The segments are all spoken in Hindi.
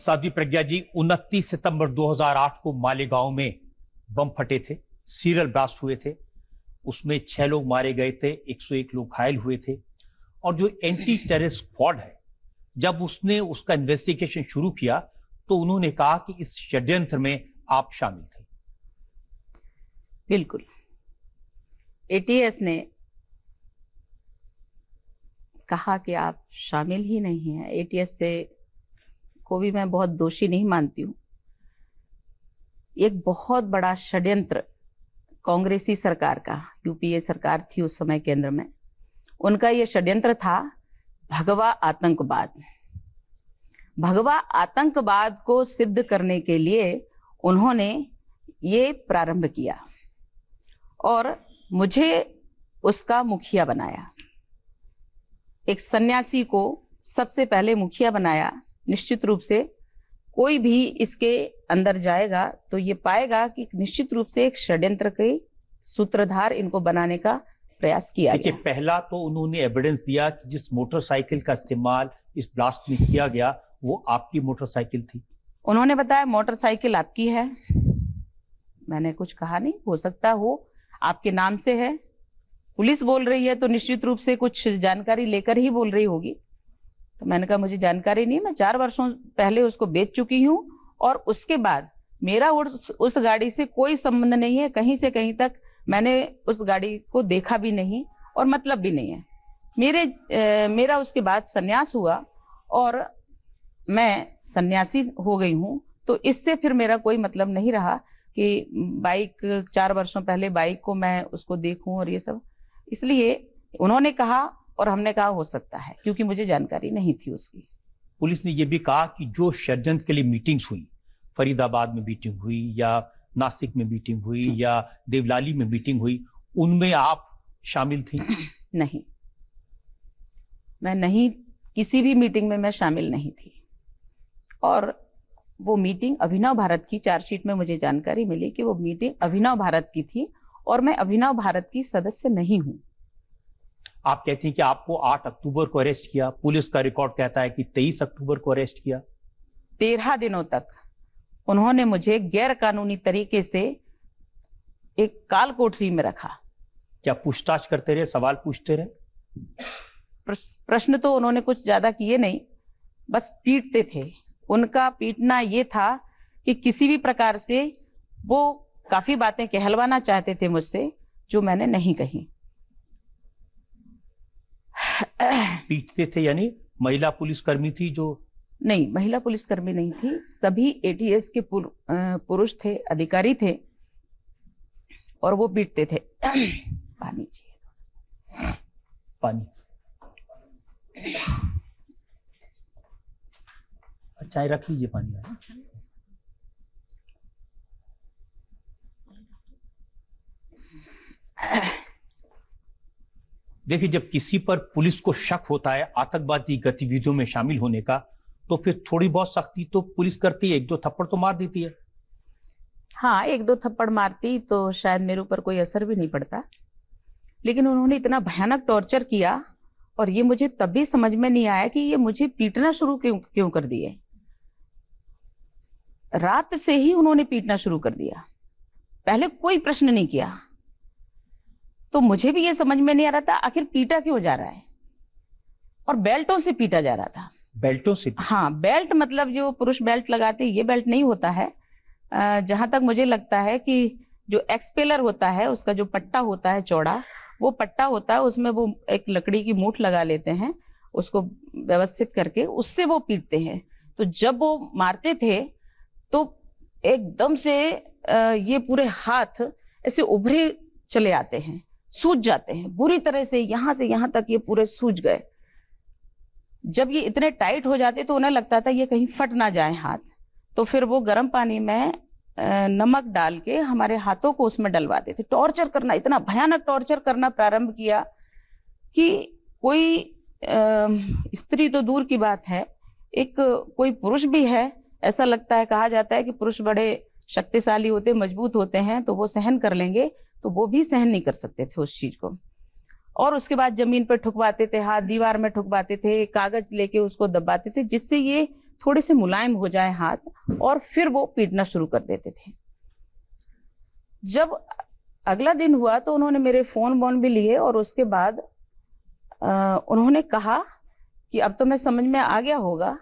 साध्वी प्रज्ञा जी, 29 सितंबर 2008 को मालेगांव में बम फटे थे, सीरियल ब्लास्ट हुए थे। उसमें 6 लोग मारे गए थे, 101 लोग घायल हुए थे। और जो एंटी टेरर स्क्वाड है, जब उसने उसका इन्वेस्टिगेशन शुरू किया तो उन्होंने कहा कि इस षड्यंत्र में आप शामिल थे। बिल्कुल, एटीएस ने कहा कि आप शामिल ही नहीं हैं। एटीएस से को भी मैं बहुत दोषी नहीं मानती हूँ। एक बहुत बड़ा षड्यंत्र कांग्रेसी सरकार का, यूपीए सरकार थी उस समय केंद्र में, उनका ये षड्यंत्र था भगवा आतंकवाद। भगवा आतंकवाद को सिद्ध करने के लिए उन्होंने ये प्रारंभ किया और मुझे उसका मुखिया बनाया। एक सन्यासी को सबसे पहले मुखिया बनाया। निश्चित रूप से कोई भी इसके अंदर जाएगा तो ये पाएगा कि निश्चित रूप से एक षड्यंत्र के सूत्रधार इनको बनाने का प्रयास किया गया। पहला तो उन्होंने एविडेंस दिया कि जिस मोटरसाइकिल का इस्तेमाल इस ब्लास्ट में किया गया वो आपकी मोटरसाइकिल थी। उन्होंने बताया मोटरसाइकिल आपकी है। मैंने कुछ कहा नहीं, हो सकता हो आपके नाम से है। पुलिस बोल रही है तो निश्चित रूप से कुछ जानकारी लेकर ही बोल रही होगी। तो मैंने कहा मुझे जानकारी नहीं, मैं 4 वर्षों पहले उसको बेच चुकी हूँ और उसके बाद मेरा उस गाड़ी से कोई संबंध नहीं है। कहीं से कहीं तक मैंने उस गाड़ी को देखा भी नहीं और मतलब भी नहीं है। मेरा उसके बाद संन्यास हुआ और मैं सन्यासी हो गई हूँ, तो इससे फिर मेरा कोई मतलब नहीं रहा कि बाइक 4 वर्षों पहले बाइक को मैं उसको देखूं और ये सब। इसलिए उन्होंने कहा और हमने कहा हो सकता है, क्योंकि मुझे जानकारी नहीं थी उसकी। पुलिस ने यह भी कहा कि जो षड्यंत्र के लिए मीटिंग्स हुई, फरीदाबाद में मीटिंग हुई या नासिक में मीटिंग हुई या देवलाली में मीटिंग हुई, उनमें आप शामिल थी? नहीं, मैं नहीं, किसी भी मीटिंग में मैं शामिल नहीं थी। और वो मीटिंग अभिनव भारत की, चार्जशीट में मुझे जानकारी मिली कि वो मीटिंग अभिनव भारत की थी और मैं अभिनव भारत की सदस्य नहीं हूं। आप कहती हैं कि आपको 8 अक्टूबर को अरेस्ट किया, पुलिस का रिकॉर्ड कहता है कि 23 अक्टूबर को अरेस्ट किया। 13 दिनों तक उन्होंने मुझे गैर कानूनी तरीके से एक काल कोठरी में रखा। क्या पूछताछ करते रहे, सवाल पूछते रहे? प्रश्न तो उन्होंने कुछ ज्यादा किए नहीं, बस पीटते थे। उनका पीटना ये था कि किसी भी प्रकार से वो काफी बातें कहलवाना चाहते थे मुझसे जो मैंने नहीं कही। पीटते थे यानी महिला पुलिसकर्मी थी जो? नहीं, महिला पुलिसकर्मी नहीं थी, सभी एटीएस के पुरुष थे, अधिकारी थे और वो पीटते थे। पानी चाहिए, पानी। चाय रख लीजिए, पानी। देखिए, जब किसी पर पुलिस को शक होता है आतंकवादी गतिविधियों में शामिल होने का, तो फिर थोड़ी बहुत सख्ती तो पुलिस करती है, 1-2 थप्पड़ तो मार देती है। हाँ, 1-2 थप्पड़ मारती तो शायद मेरे ऊपर कोई असर भी नहीं पड़ता, लेकिन उन्होंने इतना भयानक टॉर्चर किया और ये मुझे तब भी समझ में नहीं आया कि ये मुझे पीटना शुरू क्यों कर दिए। रात से ही उन्होंने पीटना शुरू कर दिया, पहले कोई प्रश्न नहीं किया। तो मुझे भी ये समझ में नहीं आ रहा था आखिर पीटा क्यों जा रहा है, और बेल्टों से पीटा जा रहा था। बेल्टों से? हाँ, बेल्ट मतलब जो पुरुष बेल्ट लगाते, ये बेल्ट नहीं होता है। जहां तक मुझे लगता है कि जो एक्सपेलर होता है, उसका जो पट्टा होता है चौड़ा, वो पट्टा होता है, उसमें वो एक लकड़ी की मूठ लगा लेते हैं, उसको व्यवस्थित करके उससे वो पीटते हैं। तो जब वो मारते थे तो एकदम से ये पूरे हाथ ऐसे उभरे चले आते हैं, सूज जाते हैं बुरी तरह से, यहां से यहां तक ये पूरे सूज गए। जब ये इतने टाइट हो जाते तो उन्हें लगता था ये कहीं फट ना जाए हाथ, तो फिर वो गर्म पानी में नमक डाल के हमारे हाथों को उसमें डलवाते थे। टॉर्चर करना, इतना भयानक टॉर्चर करना प्रारंभ किया कि कोई स्त्री तो दूर की बात है, एक कोई पुरुष भी है, ऐसा लगता है, कहा जाता है कि पुरुष बड़े शक्तिशाली होते, मजबूत होते हैं, तो वो सहन कर लेंगे, तो वो भी सहन नहीं कर सकते थे उस चीज को। और उसके बाद जमीन पर ठुकवाते थे, हाथ दीवार में ठुकवाते थे, कागज लेके उसको दबाते थे, जिससे ये थोड़े से मुलायम हो जाए हाथ, और फिर वो पीटना शुरू कर देते थे। जब अगला दिन हुआ तो उन्होंने मेरे फोन वोन भी लिए, और उसके बाद उन्होंने कहा कि अब तो मैं समझ में आ गया होगा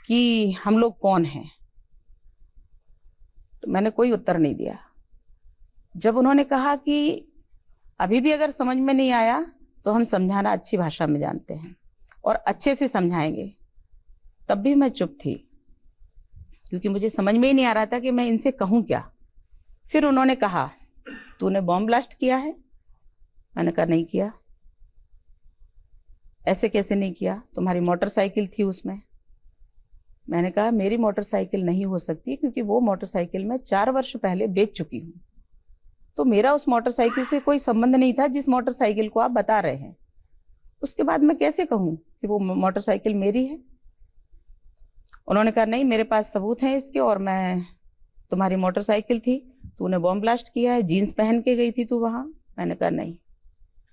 कि हम लोग कौन हैं। तो मैंने कोई उत्तर नहीं दिया। जब उन्होंने कहा कि अभी भी अगर समझ में नहीं आया तो हम समझाना अच्छी भाषा में जानते हैं और अच्छे से समझाएंगे, तब भी मैं चुप थी, क्योंकि मुझे समझ में ही नहीं आ रहा था कि मैं इनसे कहूँ क्या। फिर उन्होंने कहा, तूने बॉम्ब ब्लास्ट किया है? मैंने कहा नहीं किया। ऐसे कैसे नहीं किया? तुम्हारी मोटरसाइकिल थी उसमें। मैंने कहा मेरी मोटरसाइकिल नहीं हो सकती, क्योंकि वो मोटरसाइकिल मैं 4 वर्ष पहले बेच चुकी हूँ, तो मेरा उस मोटरसाइकिल से कोई संबंध नहीं था जिस मोटरसाइकिल को आप बता रहे हैं। उसके बाद मैं कैसे कहूँ कि वो मोटरसाइकिल मेरी है? उन्होंने कहा नहीं, मेरे पास सबूत हैं इसके, और मैं, तुम्हारी मोटरसाइकिल थी, तूने बॉम्ब ब्लास्ट किया है, जीन्स पहन के गई थी तू वहां। मैंने कहा नहीं,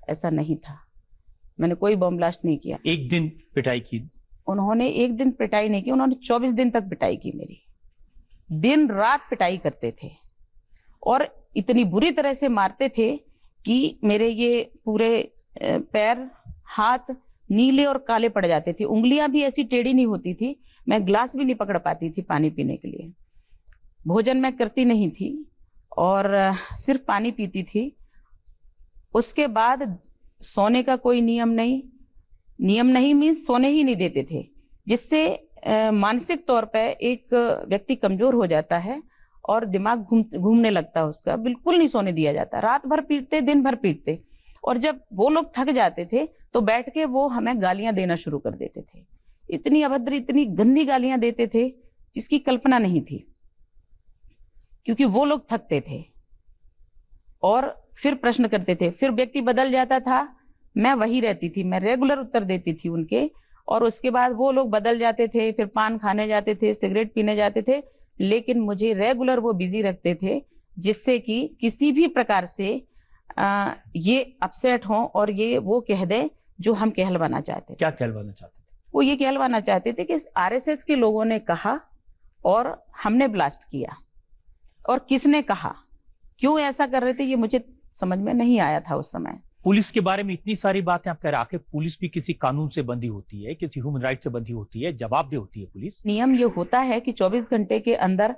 ऐसा नहीं था, मैंने कोई बॉम्ब ब्लास्ट नहीं किया। एक दिन पिटाई की? उन्होंने एक दिन पिटाई नहीं की, उन्होंने 24 दिन तक पिटाई की मेरी। दिन रात पिटाई करते थे, और इतनी बुरी तरह से मारते थे कि मेरे ये पूरे पैर, हाथ नीले और काले पड़ जाते थे। उंगलियां भी ऐसी टेढ़ी नहीं होती थी, मैं ग्लास भी नहीं पकड़ पाती थी पानी पीने के लिए। भोजन मैं करती नहीं थी और सिर्फ पानी पीती थी। उसके बाद सोने का कोई नियम नहीं मीन्स सोने ही नहीं देते थे, जिससे मानसिक तौर पे एक व्यक्ति कमजोर हो जाता है और दिमाग घूमने लगता है उसका। बिल्कुल नहीं सोने दिया जाता, रात भर पीटते, दिन भर पीटते। और जब वो लोग थक जाते थे तो बैठ के वो हमें गालियां देना शुरू कर देते थे। इतनी अभद्र, इतनी गंदी गालियां देते थे जिसकी कल्पना नहीं थी, क्योंकि वो लोग थकते थे। और फिर प्रश्न करते थे, फिर व्यक्ति बदल जाता था, मैं वही रहती थी, मैं रेगुलर उत्तर देती थी उनके। और उसके बाद वो लोग बदल जाते थे, फिर पान खाने जाते थे, सिगरेट पीने जाते थे, लेकिन मुझे रेगुलर वो बिजी रखते थे, जिससे कि किसी भी प्रकार से ये अपसेट हों और ये वो कह दे जो हम कहलवाना चाहते थे। क्या कहलवाना चाहते थे? वो ये कहलवाना चाहते थे कि आरएसएस के लोगों ने कहा और हमने ब्लास्ट किया, और किसने कहा, क्यों ऐसा कर रहे थे, ये मुझे समझ में नहीं आया था उस समय। पुलिस के बारे में इतनी सारी बातें आप कह रहे, आखिर पुलिस भी किसी कानून से बंधी होती है, किसी ह्यूमन राइट से बंधी होती है, जवाबदेह होती है पुलिस। नियम ये होता है कि 24 घंटे के अंदर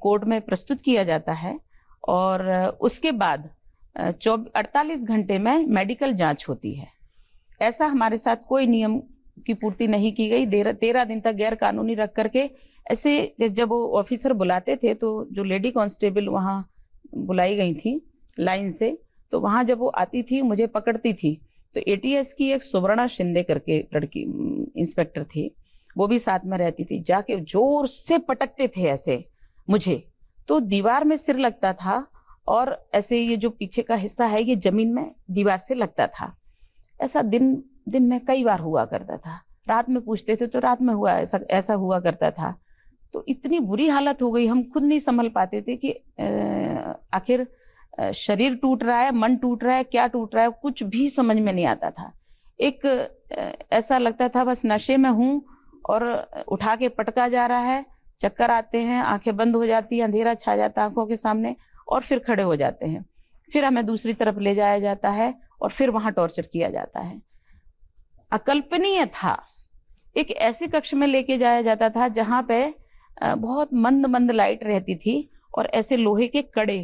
कोर्ट में प्रस्तुत किया जाता है, और उसके बाद 48 घंटे में मेडिकल जांच होती है। ऐसा हमारे साथ कोई नियम की पूर्ति नहीं की गई। 13 दिन तक गैर कानूनी रख करके ऐसे, जब वो ऑफिसर बुलाते थे तो जो लेडी कांस्टेबल वहाँ बुलाई गई थी लाइन से, तो वहाँ जब वो आती थी मुझे पकड़ती थी, तो एटीएस की एक सुवर्णा शिंदे करके लड़की इंस्पेक्टर थी, वो भी साथ में रहती थी। जाके जोर से पटकते थे ऐसे मुझे, तो दीवार में सिर लगता था, और ऐसे ये जो पीछे का हिस्सा है ये जमीन में दीवार से लगता था। ऐसा दिन में कई बार हुआ करता था। रात में पूछते थे तो रात में हुआ, ऐसा हुआ करता था। तो इतनी बुरी हालत हो गई, हम खुद नहीं संभल पाते थे कि आखिर शरीर टूट रहा है, मन टूट रहा है, क्या टूट रहा है, कुछ भी समझ में नहीं आता था। एक ऐसा लगता था बस नशे में हूँ, और उठा के पटका जा रहा है, चक्कर आते हैं, आंखें बंद हो जाती हैं, अंधेरा छा जाता है आंखों के सामने, और फिर खड़े हो जाते हैं। फिर हमें दूसरी तरफ ले जाया जाता है और फिर वहां टॉर्चर किया जाता है। अकल्पनीय था। एक ऐसी कक्ष में लेके जाया जाता था जहां पे बहुत मंद लाइट रहती थी, और ऐसे लोहे के कड़े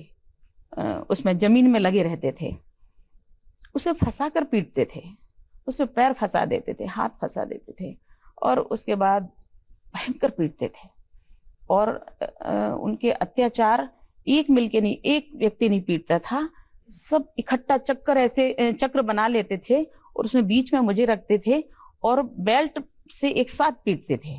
उसमें जमीन में लगे रहते थे। उसे फंसा कर पीटते थे, उसे पैर फंसा देते थे, हाथ फंसा देते थे, और उसके बाद भयंकर पीटते थे। और उनके अत्याचार एक मिलके नहीं, एक व्यक्ति नहीं पीटता था, सब इकट्ठा चक्र बना लेते थे, और उसमें बीच में मुझे रखते थे, और बेल्ट से एक साथ पीटते थे।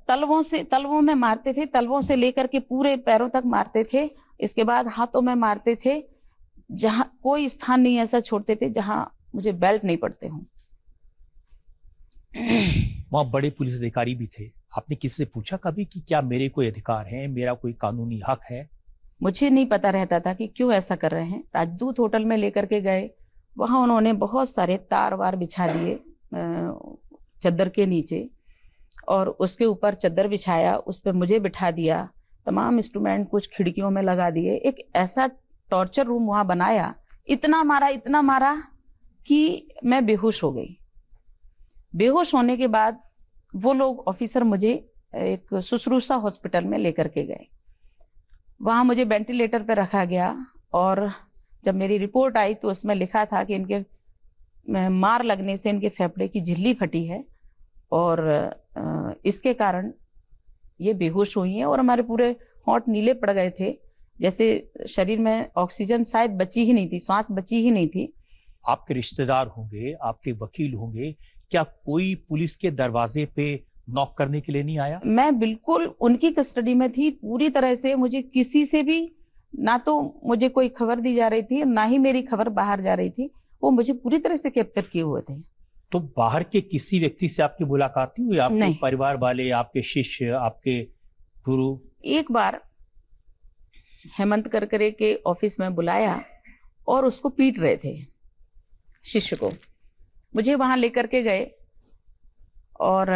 तलवों में मारते थे, तलवों से लेकर के पूरे पैरों तक मारते थे। इसके बाद हाथों में मारते थे, जहां कोई स्थान नहीं ऐसा छोड़ते थे जहां मुझे बेल्ट नहीं पड़ते हों। वहां बड़े पुलिस अधिकारी भी थे, आपने किसी से पूछा कभी कि क्या मेरे कोई अधिकार है, मेरा कोई कानूनी हक है? मुझे नहीं पता रहता था कि क्यों ऐसा कर रहे हैं। राजदूत होटल में लेकर के गए, वहां उन्होंने बहुत सारे तार वार बिछा दिए चद्दर के नीचे, और उसके ऊपर चादर बिछाया, उस पर मुझे बिठा दिया, तमाम इंस्ट्रूमेंट कुछ खिड़कियों में लगा दिए, एक ऐसा टॉर्चर रूम वहां बनाया, इतना मारा कि मैं बेहोश हो गई। बेहोश होने के बाद वो लोग ऑफिसर मुझे एक शुश्रूषा हॉस्पिटल में लेकर के गए। वहां मुझे वेंटिलेटर पर रखा गया और जब मेरी रिपोर्ट आई तो उसमें लिखा था कि इनके मार लगने से इनके फेफड़े की झिल्ली फटी है और इसके कारण ये बेहोश हुई हैं और हमारे पूरे होंठ नीले पड़ गए थे, जैसे शरीर में ऑक्सीजन शायद बची ही नहीं थी, सांस बची ही नहीं थी। आपके रिश्तेदार होंगे, आपके वकील होंगे, क्या कोई पुलिस के दरवाजे पे नॉक करने के लिए नहीं आया? मैं बिल्कुल उनकी कस्टडी में थी पूरी तरह से। मुझे किसी से भी, ना तो मुझे कोई खबर दी जा रही थी, ना ही मेरी खबर बाहर जा रही थी। वो मुझे पूरी तरह से कैप्चर किए हुए थे। तो बाहर के किसी व्यक्ति से आपकी मुलाकात नहीं हुई? आपके नहीं। परिवार वाले, आपके शिष्य, आपके गुरु? एक बार हेमंत करकरे के ऑफिस में बुलाया और उसको पीट रहे थे, शिष्य को। मुझे वहां लेकर के गए और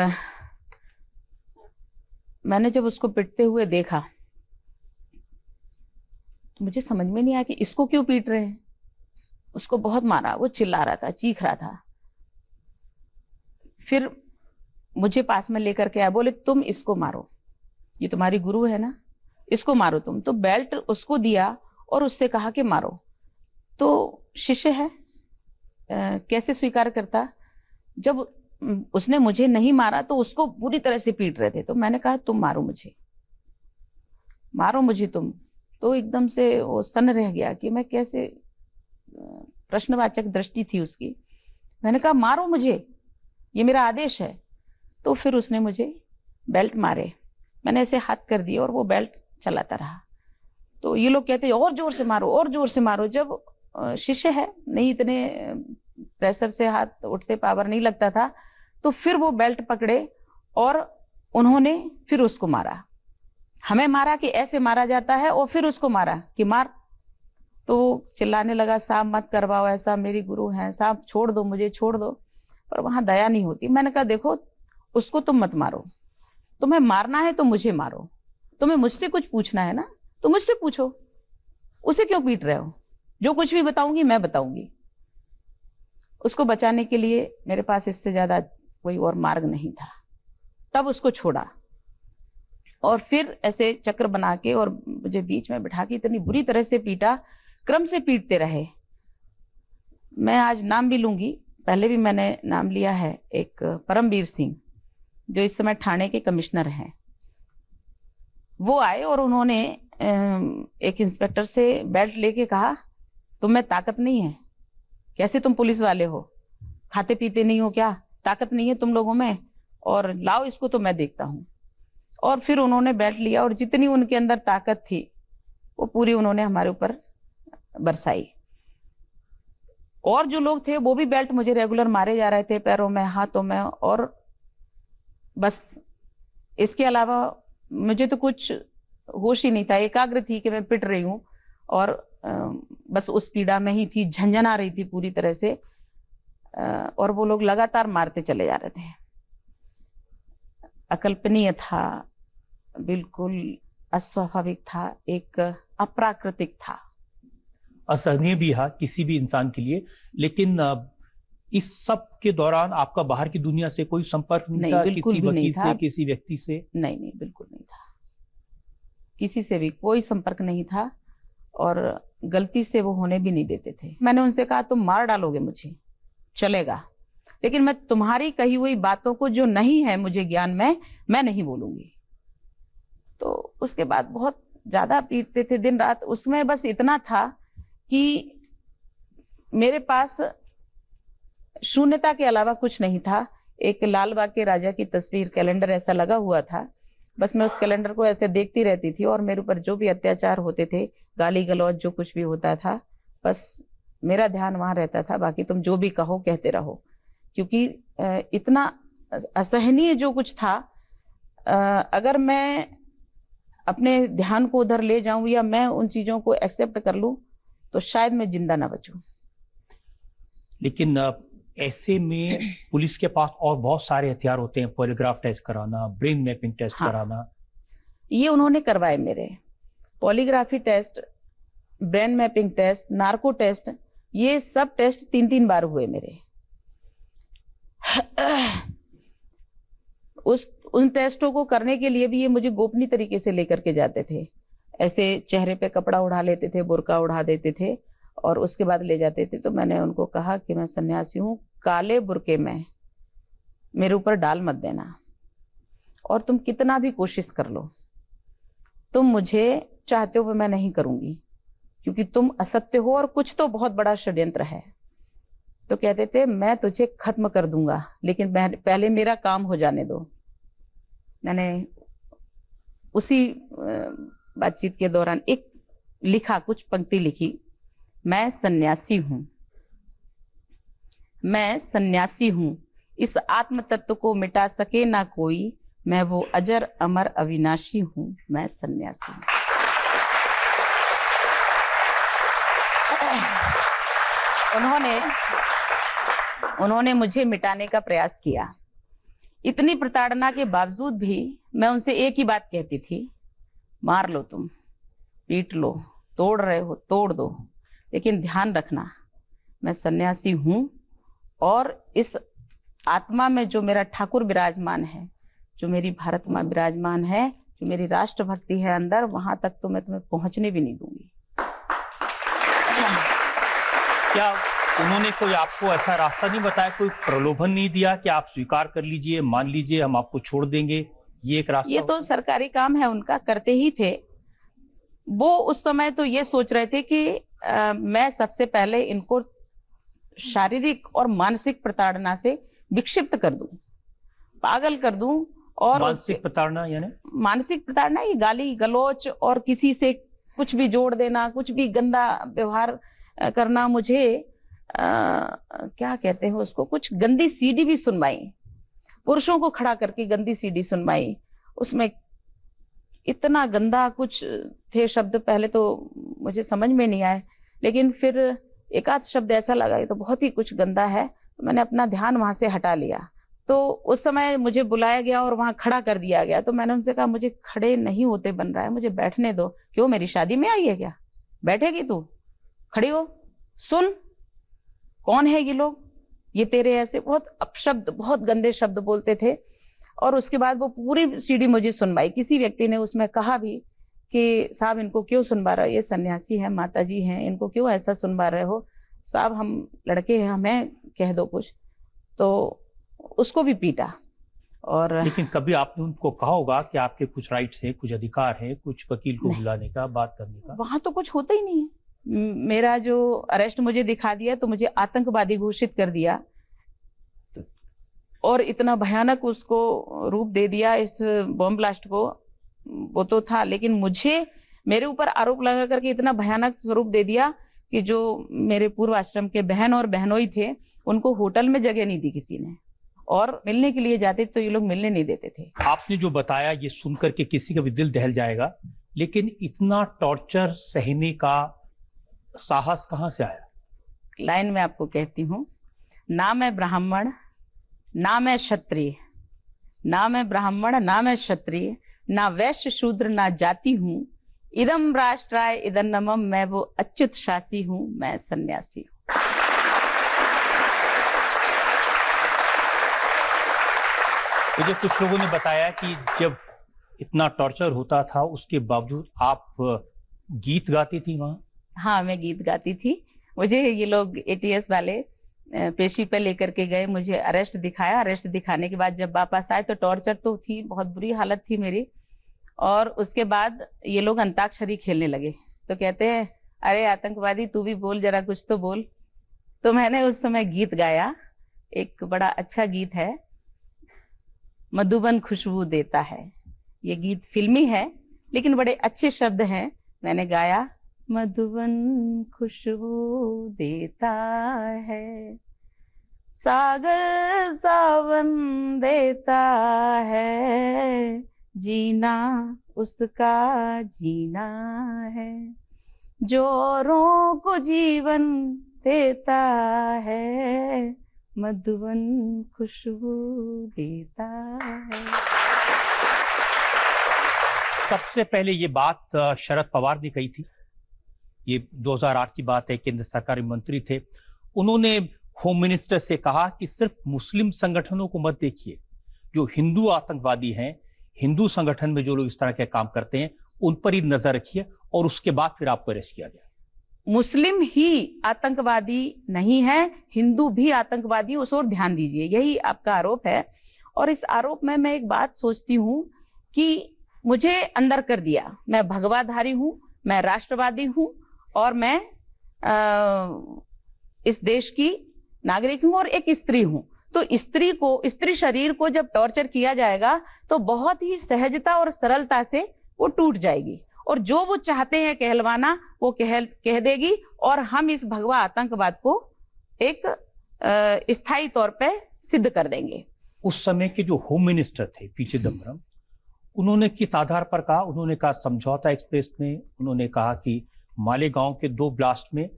मैंने जब उसको पिटते हुए देखा तो मुझे समझ में नहीं आया कि इसको क्यों पीट रहे हैं। उसको बहुत मारा, वो चिल्ला रहा था, चीख रहा था। फिर मुझे पास में लेकर के आया, बोले तुम इसको मारो, ये तुम्हारी गुरु है ना, इसको मारो तुम। तो बेल्ट उसको दिया और उससे कहा कि मारो। तो शिष्य है, कैसे स्वीकार करता। जब उसने मुझे नहीं मारा तो उसको पूरी तरह से पीट रहे थे, तो मैंने कहा तुम मारो मुझे, मारो मुझे तुम। तो एकदम से वो सन्न रह गया कि मैं कैसे, प्रश्नवाचक दृष्टि थी उसकी। मैंने कहा मारो मुझे, ये मेरा आदेश है। तो फिर उसने मुझे बेल्ट मारे, मैंने ऐसे हाथ कर दिए और वो बेल्ट चलाता रहा। तो ये लोग कहते और जोर से मारो, और जोर से मारो। जब शिष्य है, नहीं इतने प्रेशर से हाथ उठते, पावर नहीं लगता था, तो फिर वो बेल्ट पकड़े और उन्होंने फिर उसको मारा। हमें मारा कि ऐसे मारा जाता है, और फिर उसको मारा कि मार। तो चिल्लाने लगा साहब मत करवाओ ऐसा, मेरी गुरु हैं साहब, छोड़ दो मुझे, छोड़ दो। पर वहां दया नहीं होती। मैंने कहा देखो उसको तुम मत मारो, तुम्हें मारना है तो मुझे मारो, तुम्हें मुझसे कुछ पूछना है ना तो मुझसे पूछो, उसे क्यों पीट रहे हो। जो कुछ भी बताऊंगी मैं बताऊंगी। उसको बचाने के लिए मेरे पास इससे ज्यादा कोई और मार्ग नहीं था। तब उसको छोड़ा और फिर ऐसे चक्र बना के और मुझे बीच में बिठा के इतनी बुरी तरह से पीटा, क्रम से पीटते रहे। मैं आज नाम भी लूंगी, पहले भी मैंने नाम लिया है, एक परमवीर सिंह जो इस समय ठाणे के कमिश्नर हैं। वो आए और उन्होंने एक इंस्पेक्टर से बेल्ट लेके कहा तुम में ताकत नहीं है, कैसे तुम पुलिस वाले हो, खाते पीते नहीं हो क्या, ताकत नहीं है तुम लोगों में, और लाओ इसको तो मैं देखता हूँ। और फिर उन्होंने बेल्ट लिया और जितनी उनके अंदर ताकत थी वो पूरी उन्होंने हमारे ऊपर बरसाई। और जो लोग थे वो भी बेल्ट मुझे रेगुलर मारे जा रहे थे, पैरों में, हाथों में, और बस इसके अलावा मुझे तो कुछ होश ही नहीं था। एकाग्र थी कि मैं पिट रही हूँ और बस उस पीड़ा में ही थी, झंझना रही थी पूरी तरह से। और वो लोग लगातार मारते चले जा रहे थे। अकल्पनीय था, बिल्कुल अस्वाभाविक था, एक अप्राकृतिक था, असहनीय भी है किसी भी इंसान के लिए। लेकिन इस सब के दौरान आपका बाहर की दुनिया से कोई संपर्क नहीं था? किसी वकील से, किसी व्यक्ति से? नहीं, बिल्कुल नहीं था। किसी से भी कोई संपर्क नहीं था और गलती से वो होने भी नहीं देते थे। मैंने उनसे कहा तुम मार डालोगे मुझे चलेगा, लेकिन मैं तुम्हारी कही हुई बातों को जो नहीं है मुझे ज्ञान में, मैं नहीं बोलूंगी। तो उसके बाद बहुत ज्यादा पीटते थे दिन रात। उसमें बस इतना था कि मेरे पास शून्यता के अलावा कुछ नहीं था। एक लाल बाग के राजा की तस्वीर, कैलेंडर ऐसा लगा हुआ था, बस मैं उस कैलेंडर को ऐसे देखती रहती थी और मेरे ऊपर जो भी अत्याचार होते थे, गाली गलौज जो कुछ भी होता था, बस मेरा ध्यान वहां रहता था। बाकी तुम जो भी कहो कहते रहो, क्योंकि इतना असहनीय जो कुछ था, अगर मैं अपने ध्यान को उधर ले जाऊं या मैं उन चीजों को एक्सेप्ट कर लूं तो शायद मैं जिंदा ना बचूं। लेकिन ऐसे में पुलिस के पास और बहुत सारे हथियार होते हैं, पॉलीग्राफ टेस्ट कराना, ब्रेन मैपिंग टेस्ट हाँ। कराना। ये उन्होंने करवाए मेरे, polygraphy test, brain mapping test, narco test, ये सब टेस्ट 3-3 बार हुए मेरे। उन टेस्टों को करने के लिए भी ये मुझे गोपनीय तरीके से लेकर के जाते थे। ऐसे चेहरे पे कपड़ा उड़ा लेते थे, बुर्का उड़ा देते थे और उसके बाद ले जाते थे। तो मैंने उनको कहा कि मैं सन्यासी हूँ, काले बुर्के में मेरे ऊपर डाल मत देना, और तुम कितना भी कोशिश कर लो, तुम मुझे चाहते हो मैं नहीं करूंगी, क्योंकि तुम असत्य हो और कुछ तो बहुत बड़ा षड्यंत्र है। तो कहते थे मैं तुझे खत्म कर दूंगा, लेकिन पहले मेरा काम हो जाने दो। मैंने उसी बातचीत के दौरान एक लिखा, कुछ पंक्ति लिखी, मैं सन्यासी हूं, मैं सन्यासी हूं, इस आत्म तत्व को मिटा सके ना कोई, मैं वो अजर अमर अविनाशी हूं, मैं सन्यासी हूं। उन्होंने मुझे मिटाने का प्रयास किया। इतनी प्रताड़ना के बावजूद भी मैं उनसे एक ही बात कहती थी, मार लो, तुम पीट लो, तोड़ रहे हो तोड़ दो, लेकिन ध्यान रखना मैं सन्यासी हूं, और इस आत्मा में जो मेरा ठाकुर विराजमान है, जो मेरी भारत माँ विराजमान है, जो मेरी राष्ट्रभक्ति है अंदर, वहां तक तो मैं तुम्हें पहुंचने भी नहीं दूंगी। क्या उन्होंने कोई आपको ऐसा रास्ता नहीं बताया, कोई प्रलोभन नहीं दिया कि आप स्वीकार कर लीजिए, मान लीजिए, हम आपको छोड़ देंगे, ये एक रास्ता? ये तो सरकारी काम है उनका, करते ही थे वो। उस समय तो ये सोच रहे थे कि मैं सबसे पहले इनको शारीरिक और मानसिक प्रताड़ना से विक्षिप्त कर दूं, पागल कर दूं। और मानसिक प्रताड़ना यानी? मानसिक प्रताड़ना ये गाली गलौच और किसी से कुछ भी जोड़ देना, कुछ भी गंदा व्यवहार करना, मुझे क्या कहते हैं उसको, कुछ गंदी सीडी भी सुनवाई, पुरुषों को खड़ा करके गंदी सीडी सुनवाई। उसमें इतना गंदा कुछ थे शब्द, पहले तो मुझे समझ में नहीं आए, लेकिन फिर एक आध शब्द ऐसा लगा ये तो बहुत ही कुछ गंदा है, तो मैंने अपना ध्यान वहां से हटा लिया। तो उस समय मुझे बुलाया गया और वहां खड़ा कर दिया गया। तो मैंने उनसे कहा मुझे खड़े नहीं होते बन रहा है, मुझे बैठने दो। क्यों, मेरी शादी में आई है क्या, बैठेगी तू, खड़ी हो, सुन कौन है ये लोग, ये तेरे ऐसे बहुत अपशब्द, बहुत गंदे शब्द बोलते थे। और उसके बाद वो पूरी सीडी मुझे सुनवाई। किसी व्यक्ति ने उसमें कहा भी कि साहब इनको क्यों सुनवा रहे हो, ये सन्यासी हैं, माता जी हैं, इनको क्यों ऐसा सुनवा रहे हो, साहब हम लड़के हैं, हमें कह दो कुछ। तो उसको भी पीटा। और लेकिन कभी आपने उनको कहा होगा कि आपके कुछ राइट्स हैं, कुछ अधिकार हैं, कुछ वकील को बुलाने का, बात करने का? वहां तो कुछ होता ही नहीं है। मेरा जो अरेस्ट मुझे दिखा दिया तो मुझे आतंकवादी घोषित कर दिया, और इतना भयानक उसको रूप दे दिया इस बॉम्ब ब्लास्ट को, वो तो था, लेकिन मुझे मेरे ऊपर आरोप लगा करके इतना भयानक स्वरूप दे दिया कि जो मेरे पूर्व आश्रम के बहन और बहनोई थे उनको होटल में जगह नहीं दी किसी ने, और मिलने के लिए जाते तो ये लोग मिलने नहीं देते थे। आपने जो बताया ये सुनकर के किसी का भी दिल दहल जाएगा, लेकिन इतना टॉर्चर सहने का साहस कहाँ से आया? लाइन में आपको कहती हूँ, ना मैं ब्राह्मण, ना मैं क्षत्रिय, ना मैं ब्राह्मण, ना मैं क्षत्रिय, ना वैश्य शूद्र, ना जाति हूँ, इदम राष्ट्राय इदन्नमम, मैं वो अच्युत शासी हूँ, मैं सन्यासी हूँ। मुझे कुछ लोगों ने बताया कि जब इतना टॉर्चर होता था उसके बावजूद आप गीत गाती थी वहां? हाँ, मैं गीत गाती थी। मुझे ये लोग ATS वाले पेशी पे लेकर के गए, मुझे अरेस्ट दिखाया। अरेस्ट दिखाने के बाद जब वापस आए तो टॉर्चर तो थी, बहुत बुरी हालत थी मेरी। और उसके बाद ये लोग अंताक्षरी खेलने लगे, तो कहते हैं अरे आतंकवादी तू भी बोल, जरा कुछ तो बोल। तो मैंने उस समय गीत गाया, एक बड़ा अच्छा गीत है, मधुबन खुशबू देता है। ये गीत फिल्मी है लेकिन बड़े अच्छे शब्द हैं। मैंने गाया, मधुबन खुशबू देता है, सागर सावन देता है, जीना उसका जीना है, जोरों को जीवन देता है, मधुवन खुशबू देता है। सबसे पहले ये बात शरद पवार ने कही थी। ये 2008 की बात है, केंद्र सरकार में मंत्री थे। उन्होंने होम मिनिस्टर से कहा कि सिर्फ मुस्लिम संगठनों को मत देखिए, जो हिंदू आतंकवादी हैं, हिंदू संगठन में जो लोग इस तरह के काम करते हैं, उन पर ही नजर रखिए, और उसके बाद फिर आपको अरेस्ट किया गया। मुस्लिम ही आतंकवादी नहीं है, हिंदू भी आतंकवादी, उस ओर ध्यान दीजिए, यही आपका आरोप है। और इस आरोप में मैं एक बात सोचती हूँ कि मुझे अंदर कर दिया, मैं भगवाधारी हूं, मैं राष्ट्रवादी हूं, और मैं इस देश की नागरिक हूं और एक स्त्री हूं। तो स्त्री शरीर को जब टॉर्चर किया जाएगा तो बहुत ही सहजता और सरलता से वो टूट जाएगी, और जो वो चाहते हैं कहलवाना वो कह देगी, और हम इस भगवा आतंकवाद को एक स्थायी तौर पे सिद्ध कर देंगे। उस समय के जो होम मिनिस्टर थे पी चिदम्बरम, उन्होंने किस आधार पर कहा? उन्होंने कहा समझौता एक्सप्रेस में, उन्होंने कहा कि मालेगांव के 2 ब्लास्ट में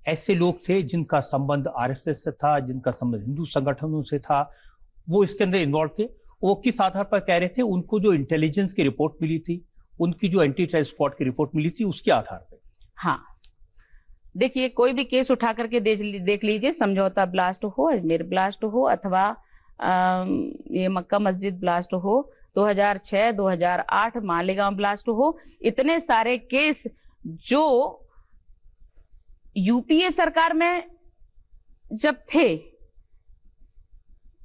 ऐसे लोग थे जिनका संबंध आरएसएस से था, जिनका संबंध हिंदू संगठनों से था, वो इसके अंदर इन्वॉल्व थे। वो किस आधार पर कह रहे थे? उनको जो इंटेलिजेंस की रिपोर्ट मिली थी, उनकी जो एंटी टेरर स्क्वाड की रिपोर्ट मिली थी, उसके आधार पर। हाँ, देखिए, कोई भी केस उठा करके देख लीजिए, समझौता ब्लास्ट हो, अजमेर ब्लास्ट हो, अथवा ये मक्का मस्जिद ब्लास्ट हो, 2006, 2008 मालेगांव ब्लास्ट हो, इतने सारे केस जो यूपीए सरकार में जब थे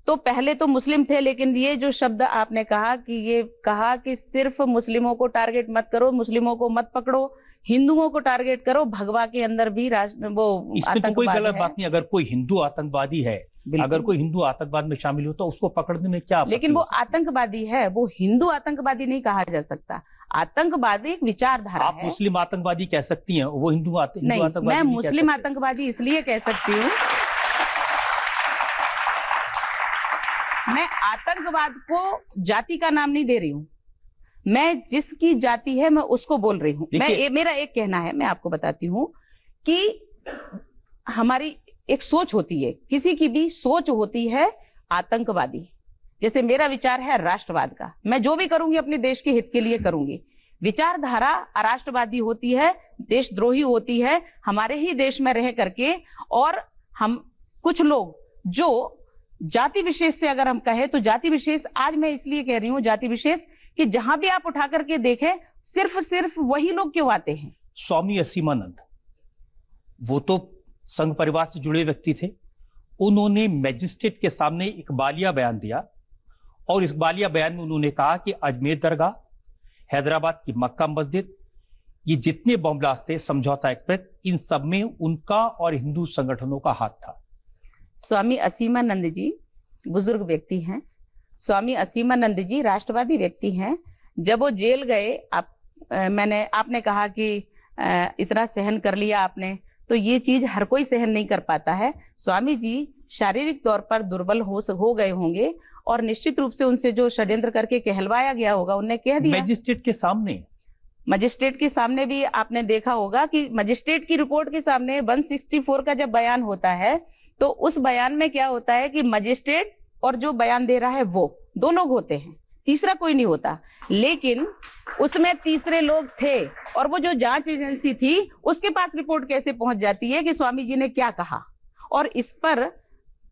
तो पहले तो मुस्लिम थे, लेकिन ये जो शब्द आपने कहा कि सिर्फ मुस्लिमों को टारगेट मत करो, मुस्लिमों को मत पकड़ो, हिंदुओं को टारगेट करो, भगवा के अंदर भी वो इसमें तो कोई गलत बात नहीं। अगर कोई हिंदू आतंकवादी है, अगर कोई हिंदू आतंकवाद में शामिल हो तो उसको पकड़ने में क्या? लेकिन वो आतंकवादी है, वो हिंदू आतंकवादी नहीं कहा जा सकता। आतंकवादी एक विचारधारा है। आप मुस्लिम आतंकवादी कह सकती हैं, वो हिंदू आतंकवादी मैं मुस्लिम आतंकवादी इसलिए कह सकती हूँ, मैं आतंकवाद को जाति का नाम नहीं दे रही हूँ, मैं जिसकी जाति है मैं उसको बोल रही हूँ। मेरा एक कहना है, मैं आपको बताती हूँ कि हमारी एक सोच होती है, किसी की भी सोच होती है आतंकवादी। जैसे मेरा विचार है राष्ट्रवाद का, मैं जो भी करूंगी अपने देश के हित के लिए करूंगी। विचारधारा राष्ट्रवादी होती है, देशद्रोही होती है, हमारे ही देश में रह करके। और हम कुछ लोग जो जाति विशेष से अगर हम कहें तो जाति विशेष, आज मैं इसलिए कह रही हूं जाति विशेष कि जहां भी आप उठा करके देखें सिर्फ वही लोग क्यों आते हैं? स्वामी असीमानंद, वो तो संघ परिवार से जुड़े व्यक्ति थे। उन्होंने मैजिस्ट्रेट के सामने इकबालिया बयान दिया, और इकबालिया बयान में उन्होंने कहा कि अजमेर दरगाह, हैदराबाद की मक्का मस्जिद, ये जितने बम ब्लास्ट थे, समझौता एक्सप्रेस, इन सब में उनका और हिंदू संगठनों का हाथ था। स्वामी असीमानंद जी बुजुर्ग व्यक्ति हैं, स्वामी असीमानंद जी राष्ट्रवादी व्यक्ति हैं। जब वो जेल गए, आपने कहा कि इतना सहन कर लिया आपने, तो ये चीज हर कोई सहन नहीं कर पाता है। स्वामी जी शारीरिक तौर पर दुर्बल हो गए होंगे, और निश्चित रूप से उनसे जो षड्यंत्र करके कहलवाया गया होगा, उन्होंने कह दिया मजिस्ट्रेट के सामने भी आपने देखा होगा कि मजिस्ट्रेट की रिपोर्ट के सामने 164 का जब बयान होता है तो उस बयान में क्या होता है कि मजिस्ट्रेट और जो बयान दे रहा है वो 2 लोग होते हैं, तीसरा कोई नहीं होता। लेकिन उसमें तीसरे लोग थे, और वो जो जांच एजेंसी थी उसके पास रिपोर्ट कैसे पहुंच जाती है कि स्वामी जी ने क्या कहा। और इस पर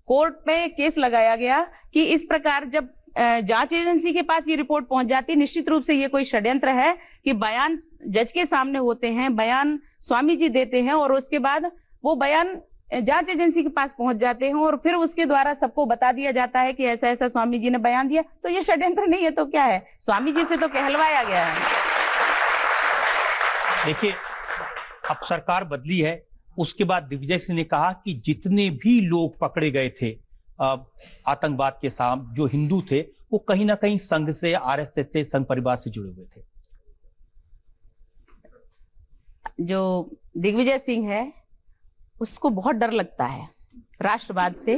कोर्ट में केस लगाया गया कि इस प्रकार जब जांच एजेंसी के पास ये रिपोर्ट पहुंच जाती, निश्चित रूप से ये कोई षड्यंत्र है कि बयान जज के सामने होते हैं, बयान स्वामी जी देते हैं, और उसके बाद वो बयान जांच एजेंसी के पास पहुंच जाते हैं, और फिर उसके द्वारा सबको बता दिया जाता है कि ऐसा ऐसा स्वामी जी ने बयान दिया। तो ये षड्यंत्र नहीं है तो क्या है? स्वामी जी से तो कहलवाया गया है। देखिए, अब सरकार बदली है, उसके बाद दिग्विजय सिंह ने कहा कि जितने भी लोग पकड़े गए थे आतंकवाद के साथ, जो हिंदू थे, वो कहीं ना कहीं संघ से, आरएसएस से, संघ परिवार से जुड़े हुए थे। जो दिग्विजय सिंह है उसको बहुत डर लगता है राष्ट्रवाद से,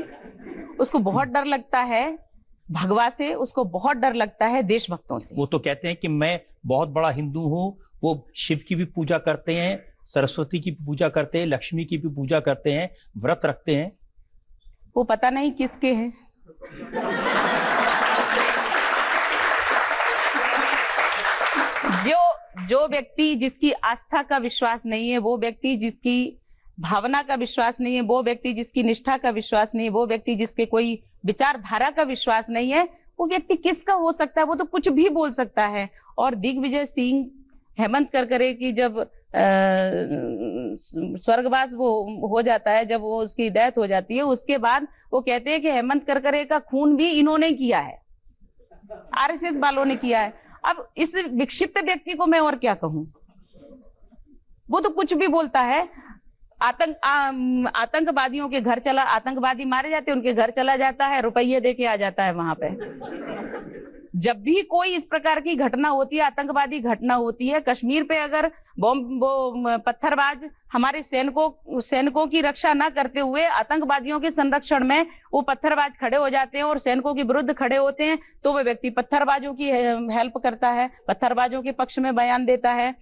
उसको बहुत डर लगता है भगवा से, उसको बहुत डर लगता है देशभक्तों से। वो तो कहते हैं कि मैं बहुत बड़ा हिंदू हूं। वो शिव की भी पूजा करते हैं, सरस्वती की भी पूजा करते हैं, लक्ष्मी की भी पूजा करते हैं, व्रत रखते हैं। वो पता नहीं किसके हैं। जो व्यक्ति जिसकी आस्था का विश्वास नहीं है, वो व्यक्ति जिसकी भावना का विश्वास नहीं है, वो व्यक्ति जिसकी निष्ठा का विश्वास नहीं है, वो व्यक्ति जिसके कोई विचारधारा का विश्वास नहीं है, वो व्यक्ति किसका हो सकता है? वो तो कुछ भी बोल सकता है। और दिग्विजय सिंह हेमंत करकरे की जब स्वर्गवास वो हो जाता है, जब वो उसकी डेथ हो जाती है, उसके बाद वो कहते हैं कि हेमंत करकरे का खून भी इन्होंने किया है, आरएसएस वालों ने किया है। अब इस विक्षिप्त व्यक्ति को मैं और क्या कहूं? वो तो कुछ भी बोलता है। आतंकवादियों के घर चला, आतंकवादी मारे जाते हैं, उनके घर चला जाता है, रुपये दे के आ जाता है वहां पे। जब भी कोई इस प्रकार की घटना होती है, आतंकवादी घटना होती है, कश्मीर पे अगर पत्थरबाज हमारे सैनिकों की रक्षा ना करते हुए आतंकवादियों के संरक्षण में वो पत्थरबाज खड़े हो जाते हैं और सैनिकों के विरुद्ध खड़े होते हैं, तो वो व्यक्ति पत्थरबाजों की हेल्प करता है, पत्थरबाजों के पक्ष में बयान देता है।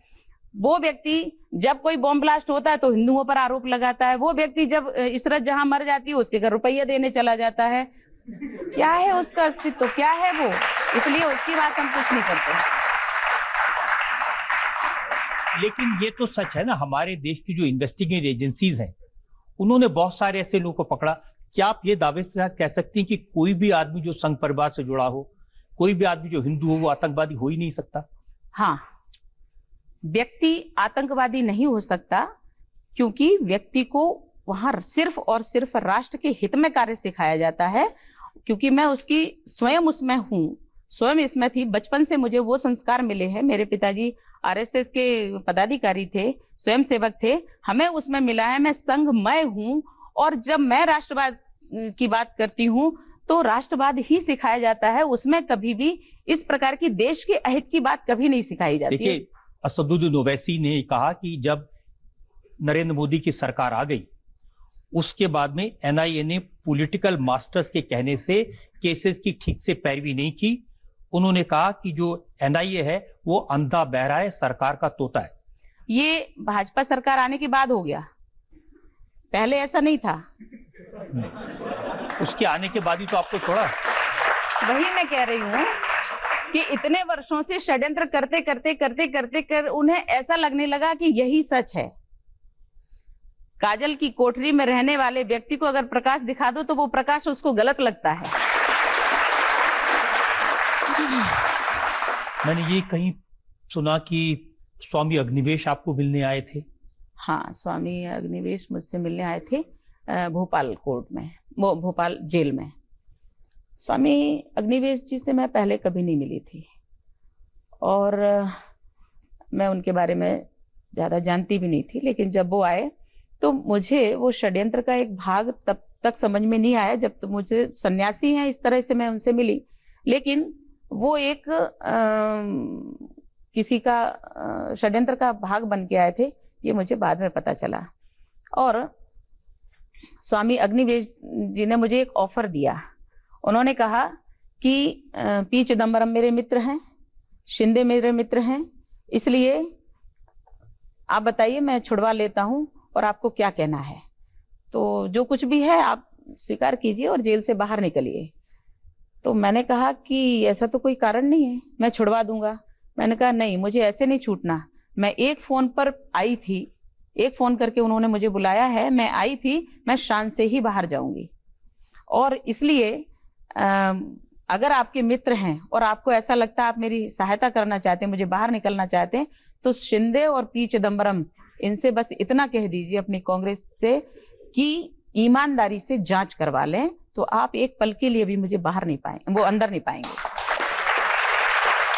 वो व्यक्ति जब कोई बॉम्ब ब्लास्ट होता है तो हिंदुओं पर आरोप लगाता है। वो व्यक्ति जब इशरत जहां मर जाती है उसके घर रुपये देने चला जाता है। क्या है उसका अस्तित्व? क्या है वो? इसलिए उसकी बात हम कुछ नहीं करते। लेकिन ये तो सच है ना, हमारे देश की जो इन्वेस्टिगेटिव एजेंसीज हैं उन्होंने बहुत सारे ऐसे लोगों को पकड़ा। क्या आप ये दावे से कह सकती हैं कि कोई भी आदमी जो संघ परिवार से जुड़ा हो, कोई भी आदमी जो हिंदू हो, वो आतंकवादी हो ही नहीं सकता? हाँ, व्यक्ति आतंकवादी नहीं हो सकता, क्योंकि व्यक्ति को वहां सिर्फ और सिर्फ राष्ट्र के हित में कार्य सिखाया जाता है। क्योंकि मैं उसकी स्वयं उसमें हूँ, स्वयं इसमें थी, बचपन से मुझे वो संस्कार मिले हैं। मेरे पिताजी आरएसएस के पदाधिकारी थे, स्वयं सेवक थे, हमें उसमें मिला है। मैं संघमय हूँ और जब मैं राष्ट्रवाद की बात करती हूँ तो राष्ट्रवाद ही सिखाया जाता है। उसमें कभी भी इस प्रकार की देश के अहित की बात कभी नहीं सिखाई जाती। देखिए, असदुद्दीन ओवैसी ने कहा कि जब नरेंद्र मोदी की सरकार आ गई उसके बाद में एनआईए ने पॉलिटिकल मास्टर्स के कहने से केसेस की ठीक से पैरवी नहीं की। उन्होंने कहा कि जो एनआईए है वो अंधा बहरा है, सरकार का तोता है। ये भाजपा सरकार आने के बाद हो गया, पहले ऐसा नहीं था। उसके आने के बाद ही तो आपको छोड़ा। वही मैं कह रही हूँ कि इतने वर्षों से षड्यंत्र करते करते करते करते कर उन्हें ऐसा लगने लगा कि यही सच है। काजल की कोठरी में रहने वाले व्यक्ति को अगर प्रकाश दिखा दो तो वो प्रकाश उसको गलत लगता है। मैंने ये कहीं सुना कि स्वामी अग्निवेश आपको मिलने आए थे। हाँ, स्वामी अग्निवेश मुझसे मिलने आए थे भोपाल कोर्ट में, वो भोपाल जेल में। स्वामी अग्निवेश जी से मैं पहले कभी नहीं मिली थी और मैं उनके बारे में ज़्यादा जानती भी नहीं थी। लेकिन जब वो आए तो मुझे वो षड्यंत्र का एक भाग तब तक समझ में नहीं आया जब तो मुझे सन्यासी हैं इस तरह से मैं उनसे मिली। लेकिन वो एक किसी का षड्यंत्र का भाग बन के आए थे, ये मुझे बाद में पता चला। और स्वामी अग्निवेश जी ने मुझे एक ऑफर दिया। उन्होंने कहा कि पी चिदम्बरम मेरे मित्र हैं, शिंदे मेरे मित्र हैं, इसलिए आप बताइए, मैं छुड़वा लेता हूं और आपको क्या कहना है तो जो कुछ भी है आप स्वीकार कीजिए और जेल से बाहर निकलिए। तो मैंने कहा कि ऐसा तो कोई कारण नहीं है, मैं छुड़वा दूंगा। मैंने कहा नहीं, मुझे ऐसे नहीं छूटना। मैं एक फोन पर आई थी, एक फोन करके उन्होंने मुझे बुलाया है, मैं आई थी, मैं शान से ही बाहर जाऊंगी। और इसलिए अगर आपके मित्र हैं और आपको ऐसा लगता है आप मेरी सहायता करना चाहते हैं, मुझे बाहर निकलना चाहते हैं, तो शिंदे और पी चिदम्बरम इनसे बस इतना कह दीजिए अपनी कांग्रेस से कि ईमानदारी से जांच करवा लें, तो आप एक पल के लिए भी मुझे बाहर नहीं पाएंगे, वो अंदर नहीं पाएंगे।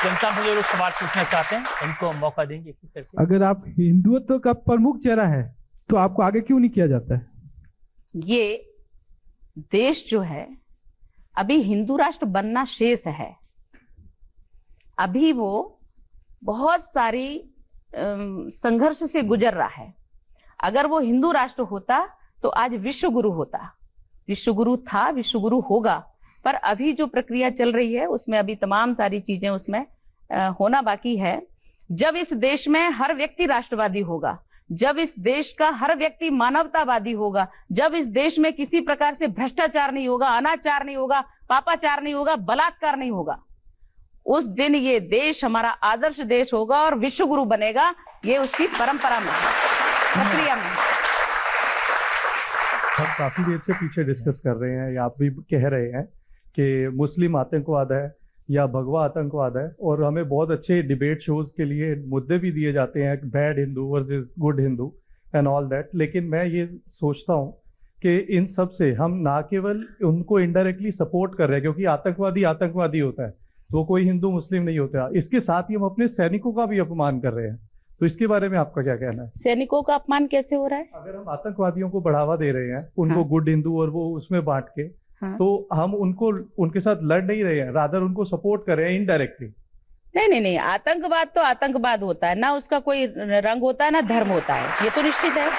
जनता में जो लोग सवाल पूछना चाहते हैं उनको मौका देंगे। अगर आप हिंदुत्व का प्रमुख चेहरा है तो आपको आगे क्यों नहीं किया जाता है? ये देश जो है अभी हिंदू राष्ट्र बनना शेष है। अभी वो बहुत सारी संघर्ष से गुजर रहा है। अगर वो हिंदू राष्ट्र होता तो आज विश्व गुरु होता। विश्व गुरु था, विश्व गुरु होगा, पर अभी जो प्रक्रिया चल रही है उसमें अभी तमाम सारी चीजें उसमें होना बाकी है। जब इस देश में हर व्यक्ति राष्ट्रवादी होगा, जब इस देश का हर व्यक्ति मानवतावादी होगा, जब इस देश में किसी प्रकार से भ्रष्टाचार नहीं होगा, अनाचार नहीं होगा, पापाचार नहीं होगा, बलात्कार नहीं होगा, उस दिन ये देश हमारा आदर्श देश होगा और विश्व गुरु बनेगा। ये उसकी परंपरा में है, प्रक्रिया में है। हम काफी देर से पीछे डिस्कस कर रहे हैं, या आप भी कह रहे हैं कि मुस्लिम आतंकवाद है या भगवा आतंकवाद है, और हमें बहुत अच्छे डिबेट शोज के लिए मुद्दे भी दिए जाते हैं, bad Hindu versus good Hindu and all that. लेकिन मैं ये सोचता हूँ कि इन सब से हम ना केवल उनको इनडायरेक्टली सपोर्ट कर रहे हैं, क्योंकि आतंकवादी आतंकवादी होता है, तो कोई हिंदू मुस्लिम नहीं होता, इसके साथ ही हम अपने सैनिकों का भी अपमान कर रहे हैं। तो इसके बारे में आपका क्या कहना है? सैनिकों का अपमान कैसे हो रहा है? अगर हम आतंकवादियों को बढ़ावा दे रहे हैं, उनको हाँ। गुड हिंदू और वो उसमें बांट के, हाँ। तो हम उनको उनके साथ लड़ नहीं रहे हैं, रादर उनको सपोर्ट कर रहे हैं इनडायरेक्टली। नहीं, आतंकवाद तो आतंकवाद होता है ना, उसका कोई रंग होता है ना धर्म होता है, ये तो निश्चित है।